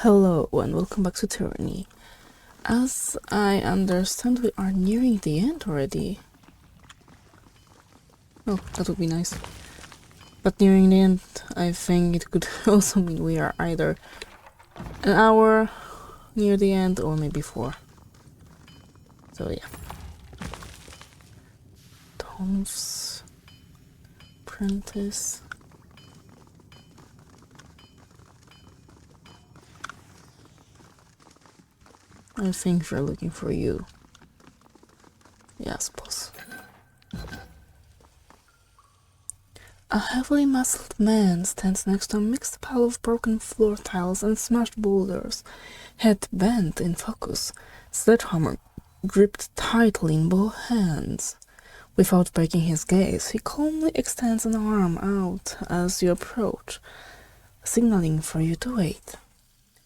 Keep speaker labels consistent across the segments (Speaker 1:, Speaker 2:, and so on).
Speaker 1: Hello and welcome back to Tyranny. As I understand, we are nearing the end already. Oh, that would be nice. But nearing the end, I think it could also mean we are either an hour near the end or maybe 4. So yeah. Tom's Apprentice. I think we're looking for you. Yeah, I suppose. A heavily muscled man stands next to a mixed pile of broken floor tiles and smashed boulders, head bent in focus, sledgehammer gripped tightly in both hands. Without breaking his gaze, he calmly extends an arm out as you approach, signaling for you to wait.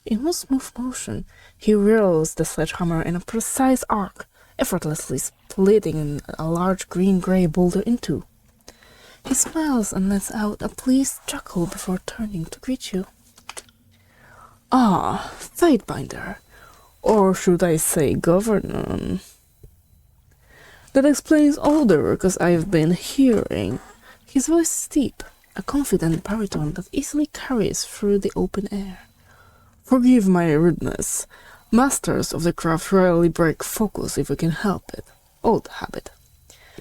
Speaker 1: In one smooth motion, he whirls the sledgehammer in a precise arc, effortlessly splitting a large green-gray boulder in two. He smiles and lets out a pleased chuckle before turning to greet you. Ah, Fatebinder. Or should I say Governor? That explains all the ruckus I've been hearing. His voice is deep, a confident baritone that easily carries through the open air. Forgive my rudeness. Masters of the craft rarely break focus if we can help it. Old habit.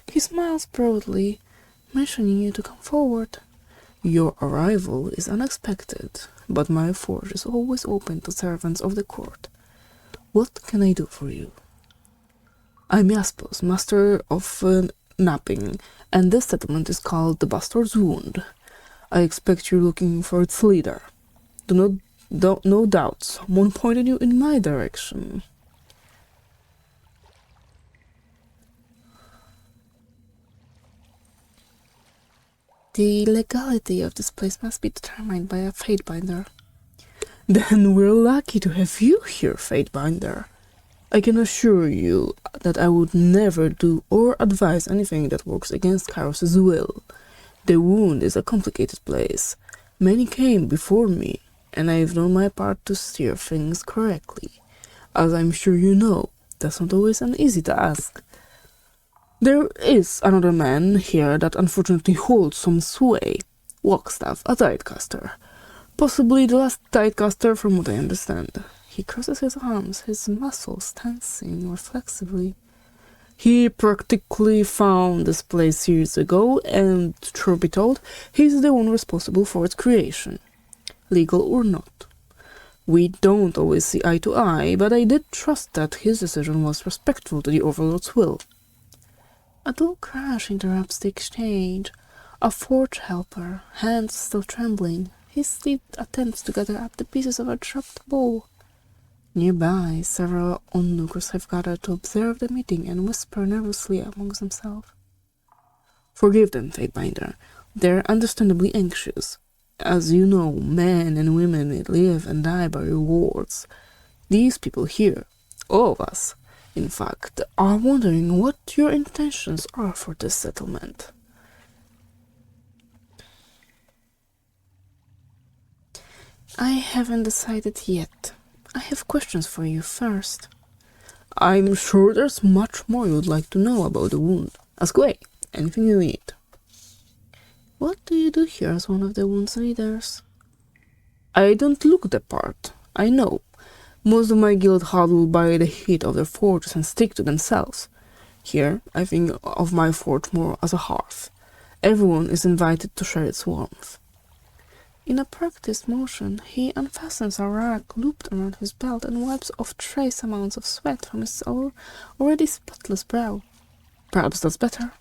Speaker 1: He smiles broadly, motioning you to come forward. Your arrival is unexpected, but my forge is always open to servants of the court. What can I do for you? I'm Jaspos, master of napping, and this settlement is called the Bastard's Wound. I expect you're looking for its leader. No doubt, someone pointed you in my direction. The legality of this place must be determined by a Fatebinder. Then we're lucky to have you here, Fatebinder. I can assure you that I would never do or advise anything that works against Kairos's will. The Wound is a complicated place. Many came before me, and I've done my part to steer things correctly. As I'm sure you know, that's not always an easy task. There is another man here that unfortunately holds some sway. Walkstaff, a tidecaster. Possibly the last tidecaster from what I understand. He crosses his arms, his muscles tensing reflexively. He practically found this place years ago, and truth be told, he's the one responsible for its creation. Legal or not. We don't always see eye to eye, but I did trust that his decision was respectful to the overlord's will. A dull crash interrupts the exchange. A forge helper, hands still trembling, hastily attempts to gather up the pieces of a dropped bowl. Nearby, several onlookers have gathered to observe the meeting and whisper nervously amongst themselves. Forgive them, Fatebinder. They're understandably anxious. As you know, men and women live and die by rewards. These people here, all of us, in fact, are wondering what your intentions are for this settlement. I haven't decided yet. I have questions for you first. I'm sure there's much more you'd like to know about the Wound. Ask away, anything you need. What do you do here as one of the Wound's leaders? I don't look the part, I know. Most of my guild huddle by the heat of their forges and stick to themselves. Here, I think of my forge more as a hearth. Everyone is invited to share its warmth. In a practiced motion, he unfastens a rag looped around his belt and wipes off trace amounts of sweat from his already spotless brow. Perhaps that's better.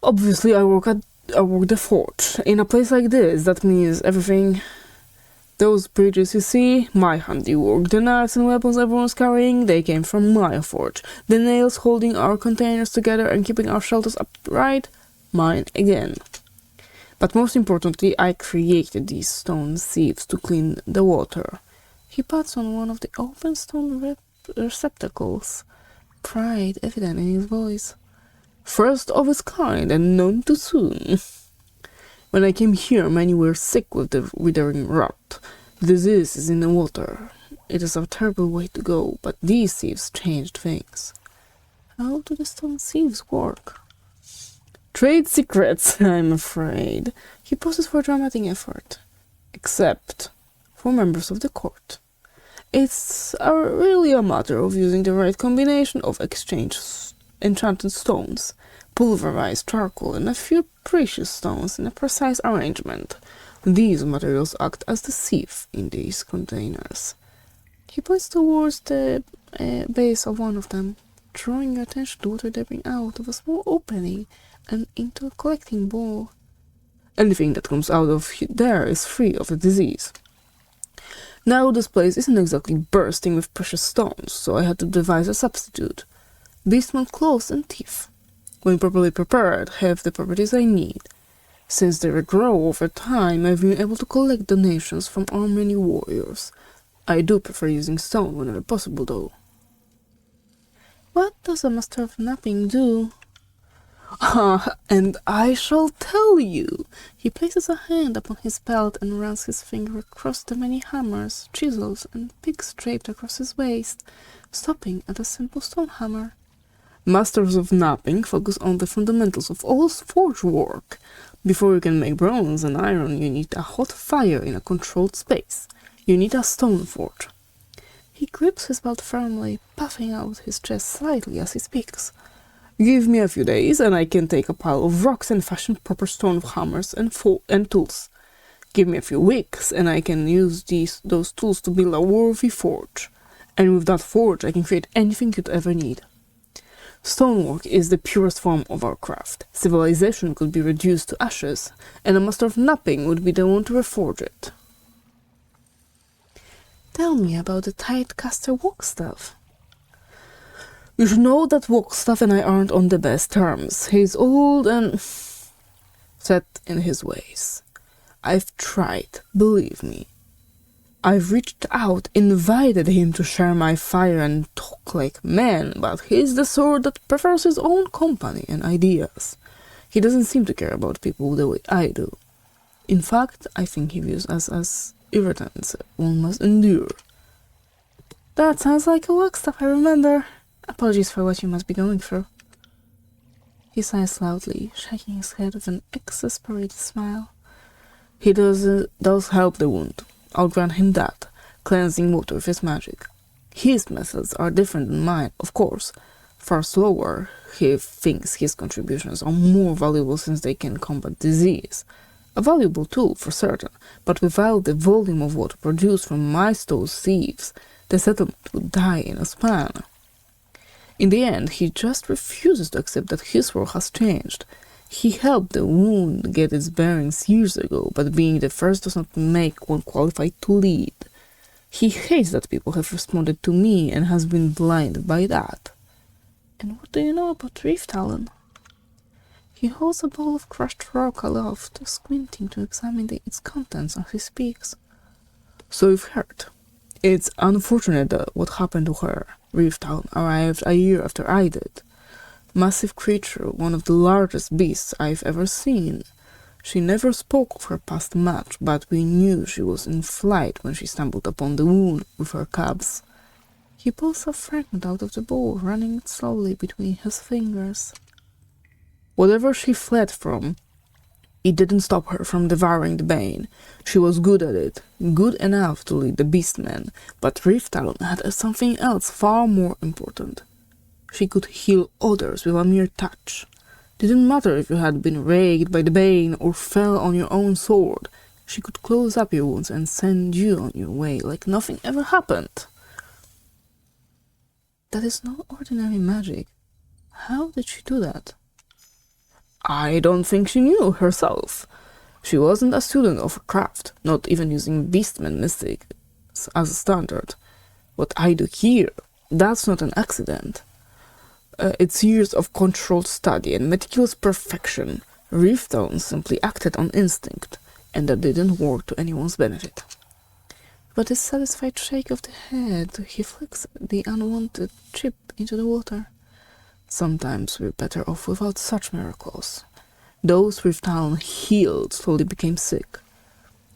Speaker 1: Obviously, I work the forge. In a place like this, that means everything. Those bridges you see, my handiwork. The knives and weapons everyone's carrying, they came from my forge. The nails holding our containers together and keeping our shelters upright, mine again. But most importantly, I created these stone sieves to clean the water. He pats on one of the open stone receptacles, pride evident in his voice. First of its kind and none too soon. When I came here, many were sick with the withering rot. Disease is in the water. It is a terrible way to go, but these sieves changed things. How do the stone sieves work? Trade secrets, I'm afraid. He pauses for dramatic effort. Except for members of the court. It's really a matter of using the right combination of enchanted stones, pulverized charcoal, and a few precious stones in a precise arrangement. These materials act as the sieve in these containers. He points towards the base of one of them, drawing your attention to water dripping out of a small opening and into a collecting bowl. Anything that comes out of there is free of the disease. Now this place isn't exactly bursting with precious stones, so I had to devise a substitute. Beastman claws and teeth, when properly prepared, have the properties I need. Since they regrow over time, I've been able to collect donations from our many warriors. I do prefer using stone whenever possible, though. What does a master of napping do? And I shall tell you. He places a hand upon his belt and runs his finger across the many hammers, chisels, and picks draped across his waist, stopping at a simple stone hammer. Masters of napping focus on the fundamentals of all forge work. Before you can make bronze and iron, you need a hot fire in a controlled space. You need a stone forge. He grips his belt firmly, puffing out his chest slightly as he speaks. Give me a few days, and I can take a pile of rocks and fashion proper stone hammers and tools. Give me a few weeks, and I can use those tools to build a worthy forge. And with that forge, I can create anything you'd ever need. Stonework is the purest form of our craft. Civilization could be reduced to ashes, and a master of napping would be the one to reforge it. Tell me about the Tidecaster Walkstaff. You should know that Walkstaff and I aren't on the best terms. He's old and set in his ways. I've tried, believe me. I've reached out, invited him to share my fire and talk like men, but he's the sort that prefers his own company and ideas. He doesn't seem to care about people the way I do. In fact, I think he views us as irritants one must endure. That sounds like a Walkstaff, I remember. Apologies for what you must be going through. He sighs loudly, shaking his head with an exasperated smile. He does help the wound. I'll grant him that, cleansing water with his magic. His methods are different than mine, of course. Far slower, he thinks his contributions are more valuable since they can combat disease. A valuable tool, for certain, but without the volume of water produced from my stone sieves, the settlement would die in a span. In the end, he just refuses to accept that his world has changed. He helped the wound get its bearings years ago, but being the first does not make one qualified to lead. He hates that people have responded to me and has been blinded by that. And what do you know about Reef Talon? He holds a bowl of crushed rock aloft, squinting to examine its contents as he speaks. So you've heard. It's unfortunate that what happened to her. Reef Talon arrived a year after I did. Massive creature, one of the largest beasts I've ever seen. She never spoke of her past match, but we knew she was in flight when she stumbled upon the wound with her cubs. He pulls a fragment out of the bowl, running it slowly between his fingers. Whatever she fled from, it didn't stop her from devouring the bane. She was good at it, good enough to lead the beastmen, but Reef Talon had something else far more important. She could heal others with a mere touch. Didn't matter if you had been raked by the bane or fell on your own sword. She could close up your wounds and send you on your way like nothing ever happened. That is no ordinary magic. How did she do that? I don't think she knew herself. She wasn't a student of her craft, not even using beastman mystics as a standard. What I do here, that's not an accident. It's years of controlled study and meticulous perfection. Reef Talon simply acted on instinct, and that didn't work to anyone's benefit. With a satisfied shake of the head, he flicks the unwanted chip into the water. Sometimes we're better off without such miracles. Those Reef Talon healed slowly became sick.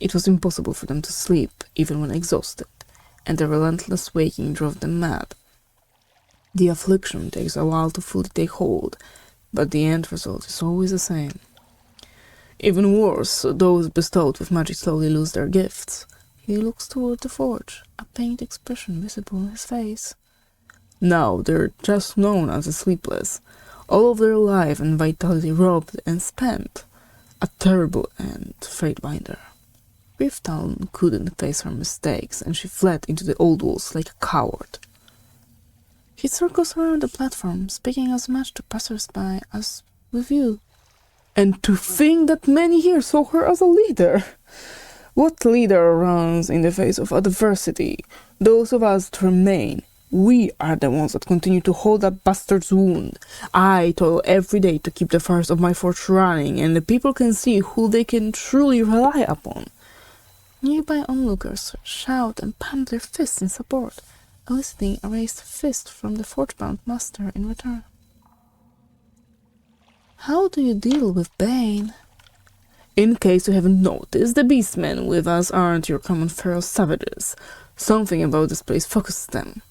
Speaker 1: It was impossible for them to sleep, even when exhausted, and the relentless waking drove them mad. The affliction takes a while to fully take hold, but the end result is always the same. Even worse, those bestowed with magic slowly lose their gifts. He looks toward the forge, a pained expression visible on his face. Now they're just known as the Sleepless, all of their life and vitality robbed and spent. A terrible end, Fatebinder. Grifftown couldn't face her mistakes, and she fled into the old walls like a coward. He circles around the platform, speaking as much to passers-by as with you. And to think that many here saw her as a leader! What leader runs in the face of adversity? Those of us that remain. We are the ones that continue to hold that bastard's wound. I toil every day to keep the fires of my forge running, and the people can see who they can truly rely upon. Nearby onlookers shout and pump their fists in support, eliciting a raised fist from the forge-bound master in return. How do you deal with Bane? In case you haven't noticed, the beastmen with us aren't your common feral savages. Something about this place focuses them.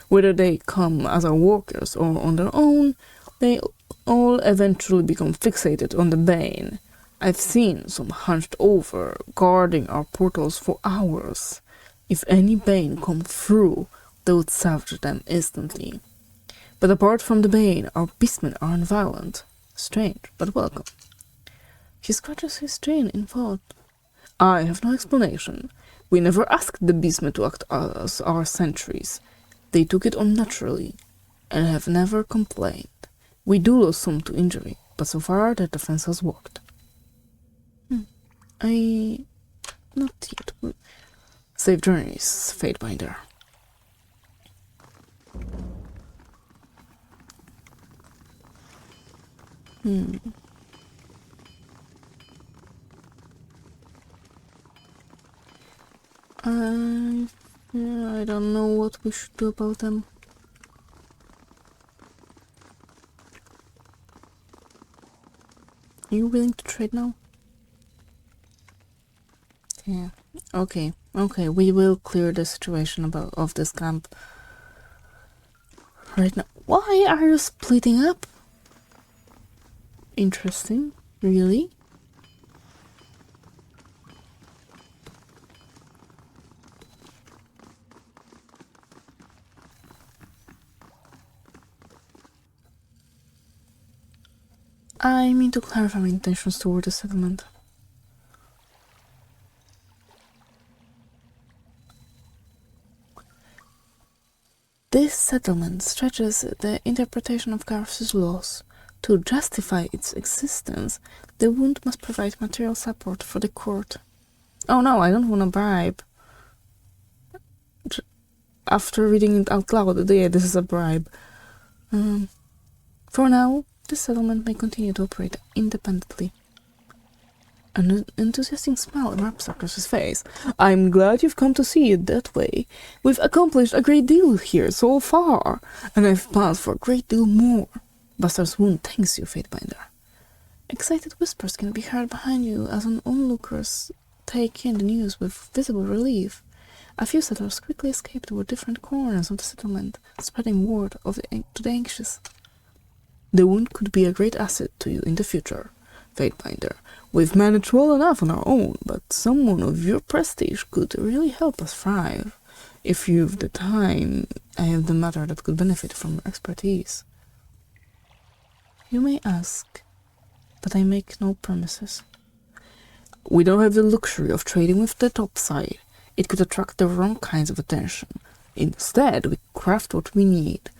Speaker 1: Whether they come as our workers or on their own, they all eventually become fixated on the Bane. I've seen some hunched over, guarding our portals for hours. If any Bane come through, they would savage them instantly. But apart from the Bane, our beastmen aren't violent. Strange, but welcome. He scratches his chin in thought. I have no explanation. We never asked the beastmen to act as our sentries. They took it on naturally, and have never complained. We do lose some to injury, but so far their defense has worked. Not yet. Safe journeys, Fatebinder. I don't know what we should do about them. Are you willing to trade now? Yeah. Okay, we will clear the situation of this camp right now. Why are you splitting up? Interesting, really? I mean to clarify my intentions toward the settlement. This settlement stretches the interpretation of Garth's laws. To justify its existence, the wound must provide material support for the court. Oh no, I don't want to bribe. After reading it out loud, yeah, this is a bribe. For now, this settlement may continue to operate independently. An enthusiastic smile wraps across his face. I'm glad you've come to see it that way. We've accomplished a great deal here so far, and I've planned for a great deal more. Bastard's wound thanks you, Fatebinder. Excited whispers can be heard behind you as onlookers take in the news with visible relief. A few settlers quickly escape toward different corners of the settlement, spreading word to the anxious. The wound could be a great asset to you in the future, Fatebinder. We've managed well enough on our own, but someone of your prestige could really help us thrive. If you've the time, I have the matter that could benefit from your expertise. You may ask, but I make no promises. We don't have the luxury of trading with the top side. It could attract the wrong kinds of attention. Instead, we craft what we need.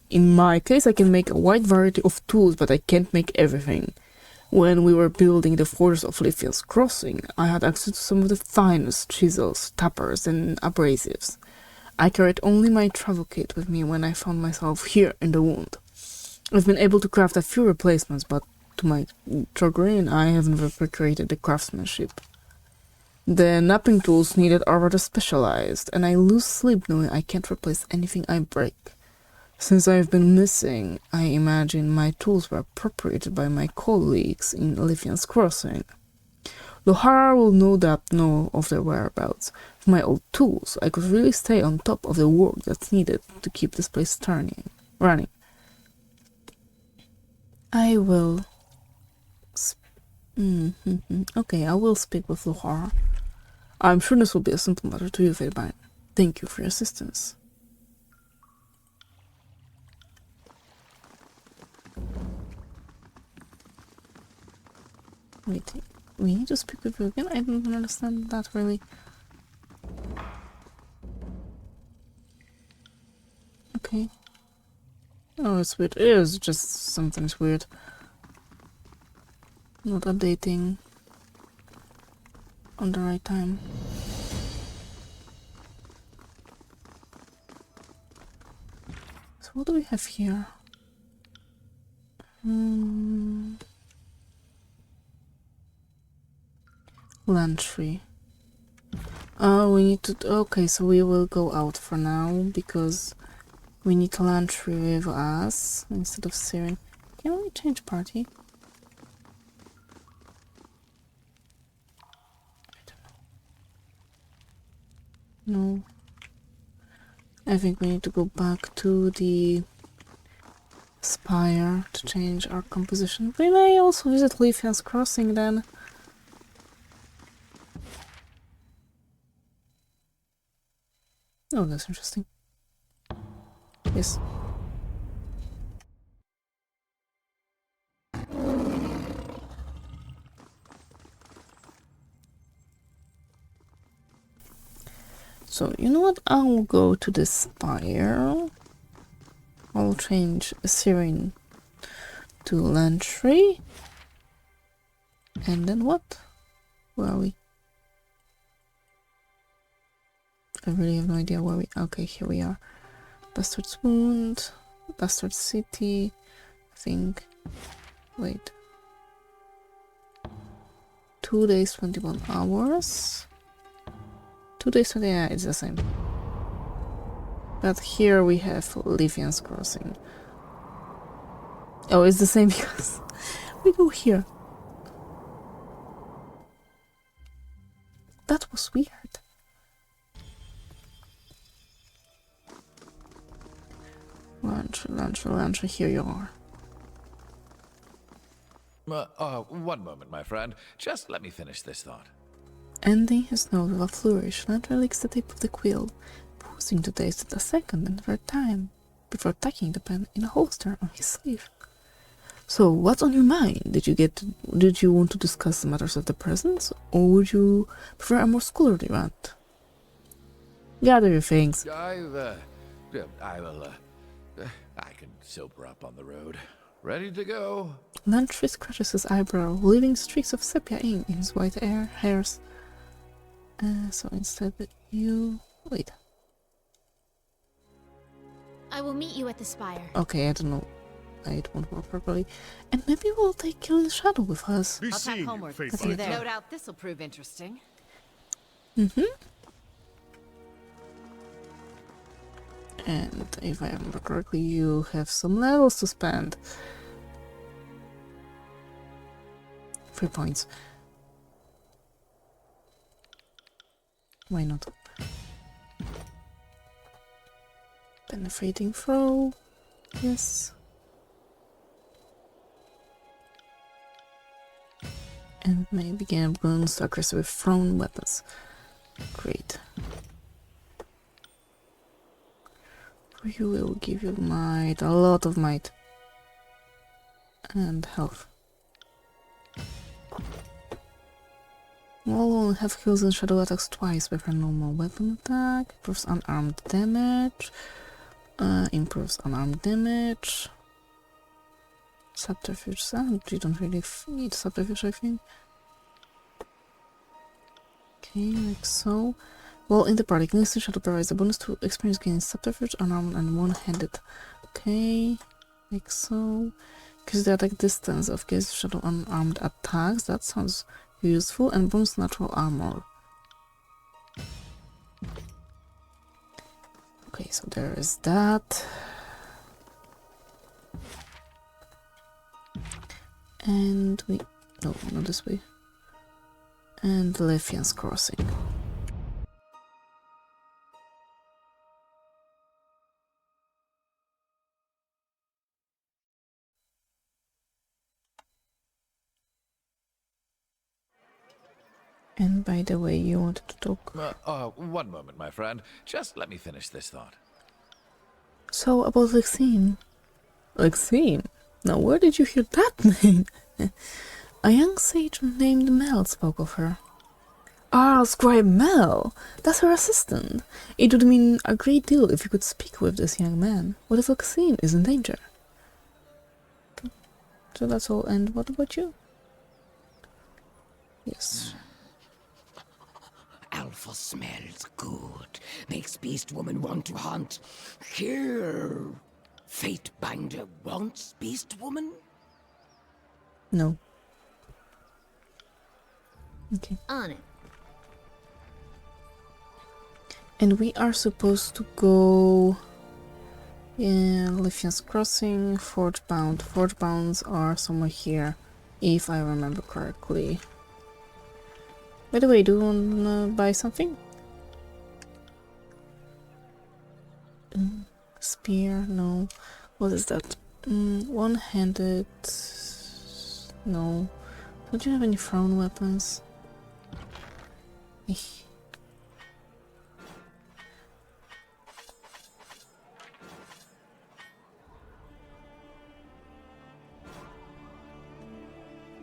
Speaker 1: In my case, I can make a wide variety of tools, but I can't make everything. When we were building the fortress of Lithian's Crossing, I had access to some of the finest chisels, tappers, and abrasives. I carried only my travel kit with me when I found myself here in the wound. I've been able to craft a few replacements, but to my chagrin, I haven't recreated the craftsmanship. The napping tools needed are rather specialized, and I lose sleep knowing I can't replace anything I break. Since I've been missing, I imagine my tools were appropriated by my colleagues in Lithian's Crossing. Lohara will no doubt know of their whereabouts. With my old tools, I could really stay on top of the work that's needed to keep this place running. I will... Okay, I will speak with Lohara. I'm sure this will be a simple matter to you, Fairbairn. Thank you for your assistance. Wait, we need to speak with you again? I don't understand that really. Okay. Oh, it's weird. It is just something's weird. Not updating on the right time. So what do we have here? Land tree. Oh, we need to... Okay, so we will go out for now, because we need land tree with us instead of Syrian. Can we change party? I don't know. No. I think we need to go back to the spire to change our composition. We may also visit Leafian's Crossing then. Oh, that's interesting. Yes. So, you know what? I'll go to the spire. I'll change Syrian to Lantry. And then what? Where are we? I really have no idea where we... Okay, here we are. Bastard's Wound, Bastard City, I think. Wait. 2 days, 21 hours. 2 days, 20... Yeah, it's the same. But here we have Leafian's Crossing. Oh, it's the same because we go here. That was weird. Lantry, here you are.
Speaker 2: 1 moment, my friend. Just let me finish this thought.
Speaker 1: Ending his note with a flourish, Lantry licks the tip of the quill, pausing to taste it a second and third time, before tucking the pen in a holster on his sleeve. So, what's on your mind? Did you want to discuss the matters of the present, or would you prefer a more scholarly rant? Gather your things.
Speaker 2: I can sober up on the road. Ready to go.
Speaker 1: Lantry scratches his eyebrow, leaving streaks of sepia ink in his white hairs. So instead you... Wait.
Speaker 3: I will meet you at the spire.
Speaker 1: Okay, I don't know. It won't work properly. And maybe we'll take Killing Shadow with us.
Speaker 4: Be
Speaker 3: I'll
Speaker 4: seen,
Speaker 3: tack homeward.
Speaker 4: faithful.
Speaker 3: See you there. No doubt this'll prove interesting.
Speaker 1: And if I remember correctly, you have some levels to spend. 3 points. Why not? Penetrating throw. Yes. And may begin wounds to aggressive with thrown weapons. Great. For you, it will give you might, a lot of might. And health. Wall will have kills and shadow attacks twice with her normal weapon attack. Improves unarmed damage. Improves unarmed damage. Subterfuge. You don't really need subterfuge, I think. Okay, like so. While in the party, Kingston Shadow provides a bonus to experience gain subterfuge, unarmed, and one-handed. Okay, like so. Increase the attack distance of Gaze Shadow unarmed attacks. That sounds useful. And bonus natural armor. Okay, so there is that. And we... No, not this way. And Lefian's Crossing. And by the way, you wanted to talk.
Speaker 2: One moment, my friend. Just let me finish this thought.
Speaker 1: So, about Lexine. Lexine? Now, where did you hear that name? A young sage named Mel spoke of her. Ah, Scribe Mel! That's her assistant. It would mean a great deal if you could speak with this young man. What if Lexine is in danger? So that's all. And what about you? Yes.
Speaker 4: Alpha smells good. Makes Beast Woman want to hunt. Here. Fate Binder wants Beast Woman?
Speaker 1: No. Okay.
Speaker 3: On it.
Speaker 1: And we are supposed to go in Lefian's Crossing, Forge Bound. Forge Bounds are somewhere here, if I remember correctly. By the way, do you want to buy something? Spear? No. What is that? One-handed? No. Don't you have any thrown weapons? Eesh.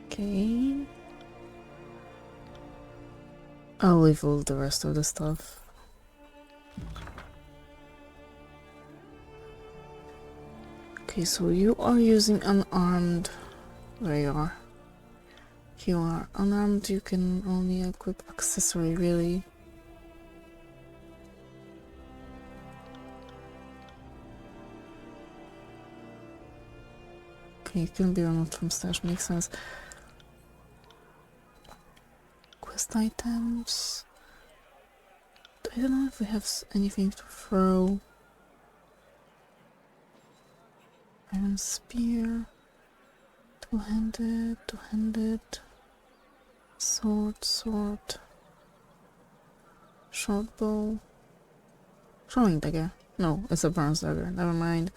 Speaker 1: Okay. I'll leave all the rest of the stuff. Okay, so you are using unarmed. There you are. You are unarmed, you can only equip accessory, really. Okay, you can be removed from stash, makes sense. Quest items. I don't know if we have anything to throw. Iron spear. Two-handed, two-handed. Sword. Short bow. Throwing dagger. No, it's a bronze dagger. Never mind.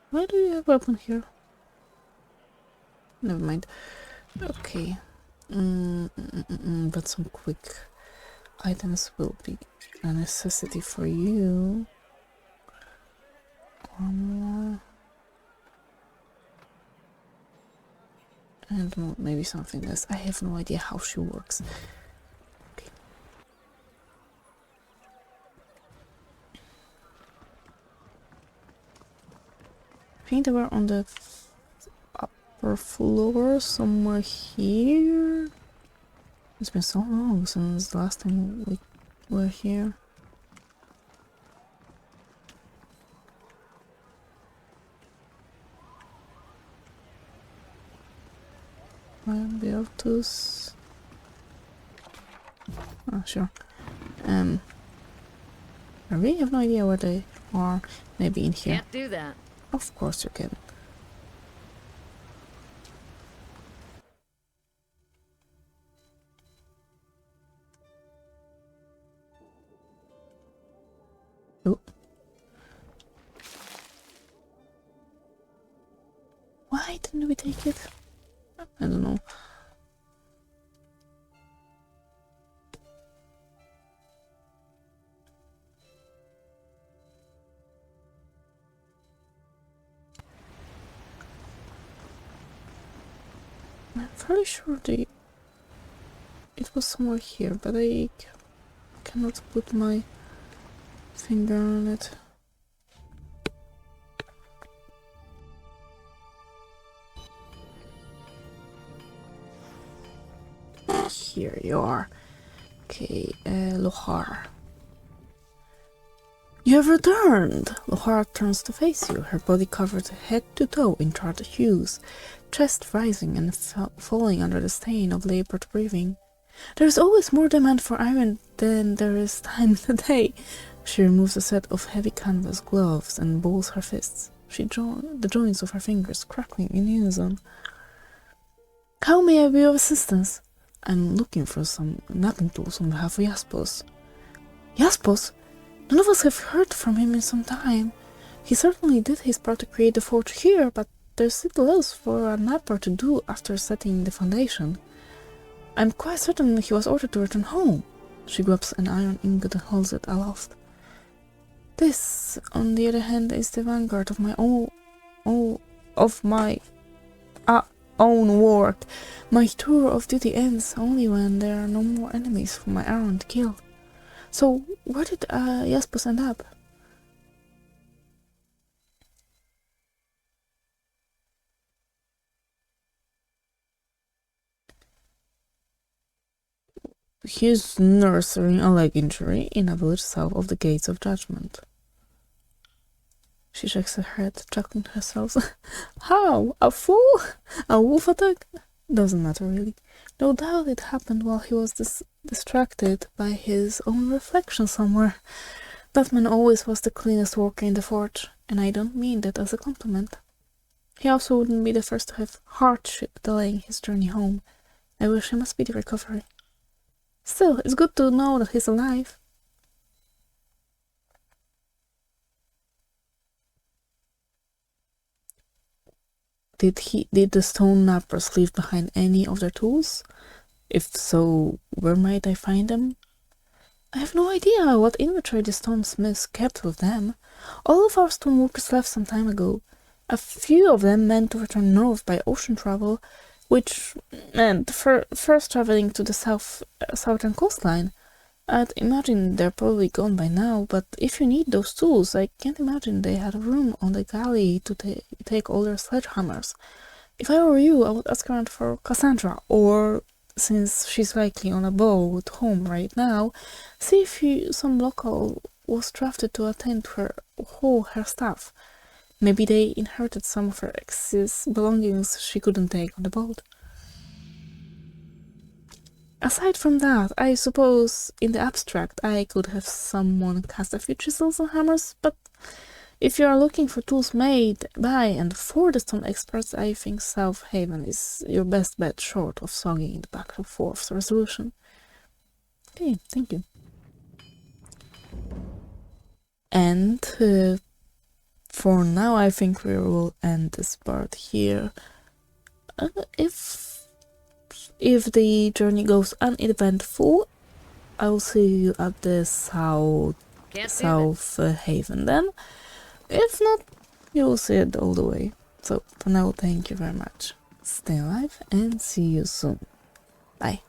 Speaker 1: Why do you have a weapon here? Never mind. Okay. But some quick items will be a necessity for you. Armor. And maybe something else. I have no idea how she works. Okay. I think they were on the upper floor somewhere here. It's been so long since the last time we were here. Albertus. Oh, sure. I really have no idea where they are. Maybe in here.
Speaker 3: Can't do that.
Speaker 1: Of course you can. Oh. Why didn't we take it? I don't know. I'm fairly sure it was somewhere here, but I cannot put my finger on it. Here you are. Okay, Lohar. You have returned! Lohar turns to face you, her body covered head to toe in charred hues, chest rising and falling under the strain of labored breathing. There is always more demand for iron than there is time in the day. She removes a set of heavy canvas gloves and balls her fists. The joints of her fingers crackling in unison. How may I be of assistance? I'm looking for some knapping tools on behalf of Jaspos. Jaspos? None of us have heard from him in some time. He certainly did his part to create the forge here, but there's still else for a napper to do after setting the foundation. I'm quite certain he was ordered to return home. She grabs an iron ingot and holds it aloft. This, on the other hand, is the vanguard of my own work. My tour of duty ends only when there are no more enemies for my errand to kill. So, where did Jaspos end up? He's nursing a leg injury in a village south of the Gates of Judgment. She shakes her head, chuckling to herself. How? A fool? A wolf attack? Doesn't matter really. No doubt it happened while he was distracted by his own reflection somewhere. That man always was the cleanest worker in the forge, and I don't mean that as a compliment. He also wouldn't be the first to have hardship delaying his journey home. I wish him a speedy recovery. Still, it's good to know that he's alive. Did the stone knappers leave behind any of their tools? If so, where might I find them? I have no idea what inventory the stonesmiths kept with them. All of our stoneworkers left some time ago. A few of them meant to return north by ocean travel, which meant first traveling to the southern coastline. I'd imagine they're probably gone by now, but if you need those tools, I can't imagine they had room on the galley to take all their sledgehammers. If I were you, I would ask around for Cassandra, or, since she's likely on a boat home right now, see if some local was drafted to attend to her stuff. Maybe they inherited some of her ex's belongings she couldn't take on the boat. Aside from that, I suppose, in the abstract, I could have someone cast a few chisels and hammers, but if you are looking for tools made by and for the stone experts, I think South Haven is your best bet short of sogging the back and forth resolution. Okay, thank you. And for now, I think we will end this part here. If the journey goes uneventful, I will see you at the South Haven then. If not, you will see it all the way. So for now, thank you very much. Stay alive and see you soon. Bye.